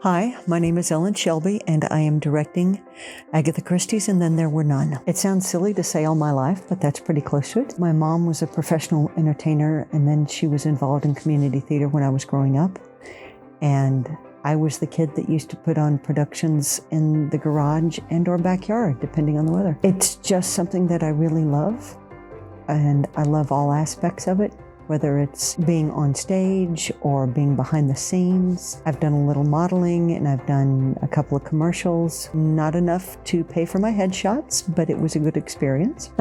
Hi, my name is Ellen Shelby, and I am directing Agatha Christie's And Then There Were None. It sounds silly to say all my life, but that's pretty close to it. My mom was a professional entertainer, and then she was involved in community theater when I was growing up. And I was the kid that used to put on productions in the garage and or backyard, depending on the weather. It's just something that I really love, and I love all aspects of it. Whether it's being on stage or being behind the scenes. I've done a little modeling and I've done a couple of commercials. Not enough to pay for my headshots, but it was a good experience.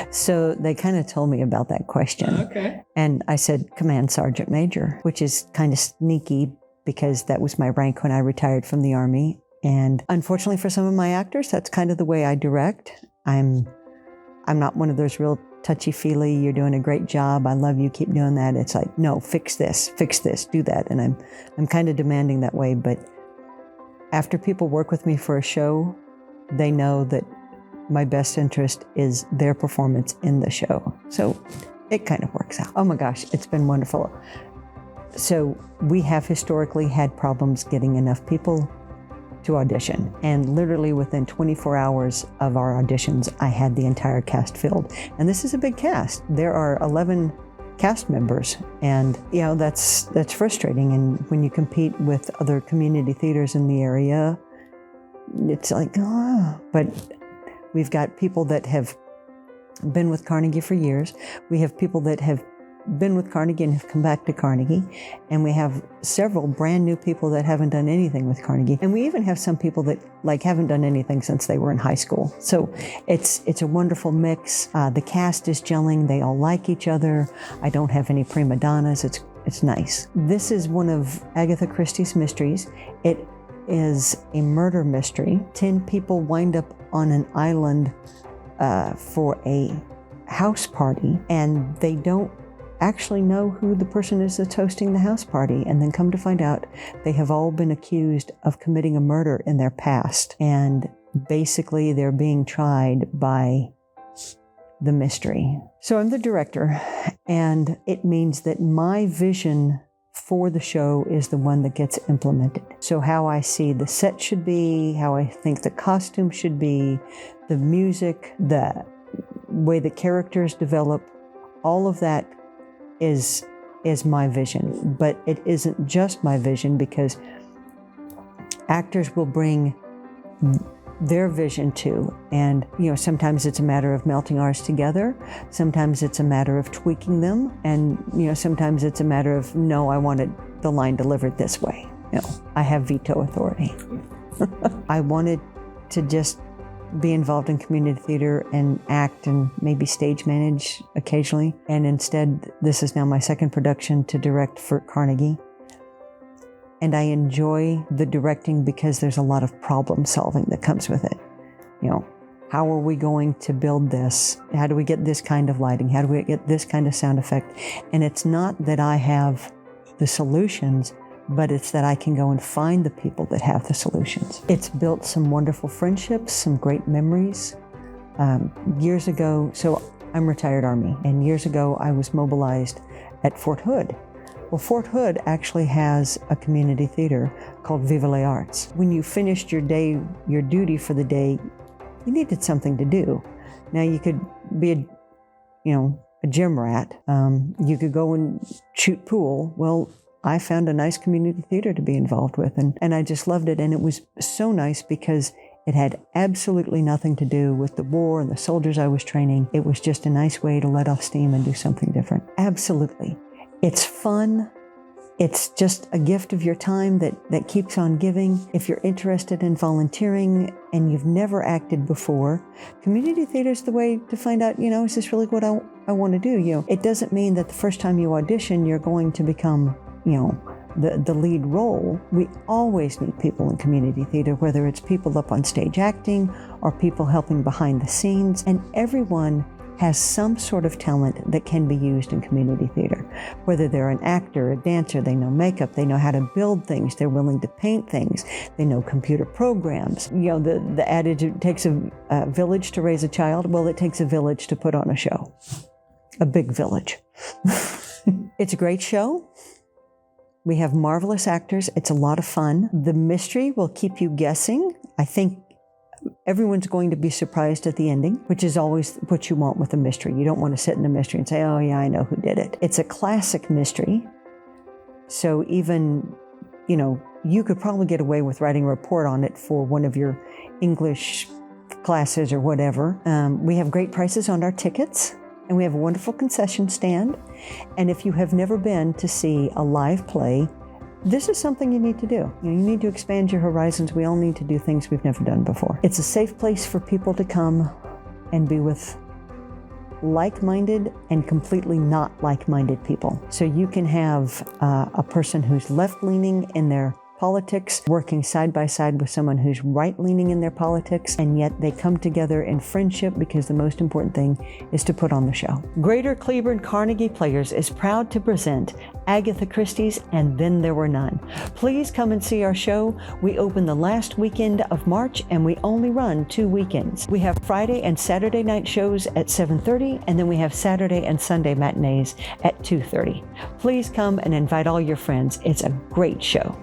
So they kind of told me about that question. Okay. And I said, Command Sergeant Major, which is kind of sneaky because that was my rank when I retired from the Army. And unfortunately for some of my actors, that's kind of the way I direct. I'm not one of those real touchy-feely, you're doing a great job, I love you, keep doing that. It's like, no, fix this, do that. And I'm kind of demanding that way, but after people work with me for a show, they know that my best interest is their performance in the show. So it kind of works out. Oh my gosh, it's been wonderful. So we have historically had problems getting enough people to audition. And literally within 24 hours of our auditions, I had the entire cast filled. And this is a big cast. There are 11 cast members. And, that's frustrating. And when you compete with other community theaters in the area, it's like, But we've got people that have been with Carnegie for years. We have people that have been with Carnegie and have come back to Carnegie. And we have several brand new people that haven't done anything with Carnegie. And we even have some people that haven't done anything since they were in high school. So it's a wonderful mix. The cast is gelling. They all like each other. I don't have any prima donnas. It's nice. This is one of Agatha Christie's mysteries. It is a murder mystery. 10 people wind up on an island for a house party, and they don't actually know who the person is that's hosting the house party, and then come to find out they have all been accused of committing a murder in their past. And basically they're being tried by the mystery. So I'm the director, and it means that my vision for the show is the one that gets implemented. So how I see the set should be, how I think the costume should be, the music, the way the characters develop, all of that is my vision. But it isn't just my vision, because actors will bring their vision too. And, sometimes it's a matter of melting ours together. Sometimes it's a matter of tweaking them. And, sometimes it's a matter of, no, I wanted the line delivered this way. I have veto authority. I wanted to just be involved in community theater and act and maybe stage manage occasionally. And instead, this is now my second production to direct for Carnegie. And I enjoy the directing because there's a lot of problem solving that comes with it. How are we going to build this? How do we get this kind of lighting? How do we get this kind of sound effect? And it's not that I have the solutions, but it's that I can go and find the people that have the solutions. It's built some wonderful friendships, some great memories. Years ago, so I'm retired Army, and years ago I was mobilized at Fort Hood. Well, Fort Hood actually has a community theater called Viva les Arts. When you finished your duty for the day, you needed something to do. Now you could be a gym rat. You could go and shoot pool. Well, I found a nice community theater to be involved with, and I just loved it. And it was so nice because it had absolutely nothing to do with the war and the soldiers I was training. It was just a nice way to let off steam and do something different. Absolutely. It's fun. It's just a gift of your time that keeps on giving. If you're interested in volunteering and you've never acted before, community theater is the way to find out, is this really what I want to do? It doesn't mean that the first time you audition, you're going to become the lead role. We always need people in community theater, whether it's people up on stage acting or people helping behind the scenes, and everyone has some sort of talent that can be used in community theater. Whether they're an actor, a dancer, they know makeup, they know how to build things, they're willing to paint things, they know computer programs. The adage, it takes a village to raise a child. Well, it takes a village to put on a show. A big village. It's a great show. We have marvelous actors. It's a lot of fun. The mystery will keep you guessing. I think everyone's going to be surprised at the ending, which is always what you want with a mystery. You don't want to sit in a mystery and say, oh yeah, I know who did it. It's a classic mystery. So even, you could probably get away with writing a report on it for one of your English classes or whatever. We have great prices on our tickets, and we have a wonderful concession stand. And if you have never been to see a live play, this is something you need to do. You need to expand your horizons. We all need to do things we've never done before. It's a safe place for people to come and be with like-minded and completely not like-minded people. So you can have a person who's left-leaning in their politics working side by side with someone who's right-leaning in their politics, and yet they come together in friendship because the most important thing is to put on the show. Greater Cleburne Carnegie Players is proud to present Agatha Christie's And Then There Were None. Please come and see our show. We open the last weekend of March, and we only run 2 weekends. We have Friday and Saturday night shows at 7:30, and then we have Saturday and Sunday matinees at 2:30. Please come and invite all your friends. It's a great show.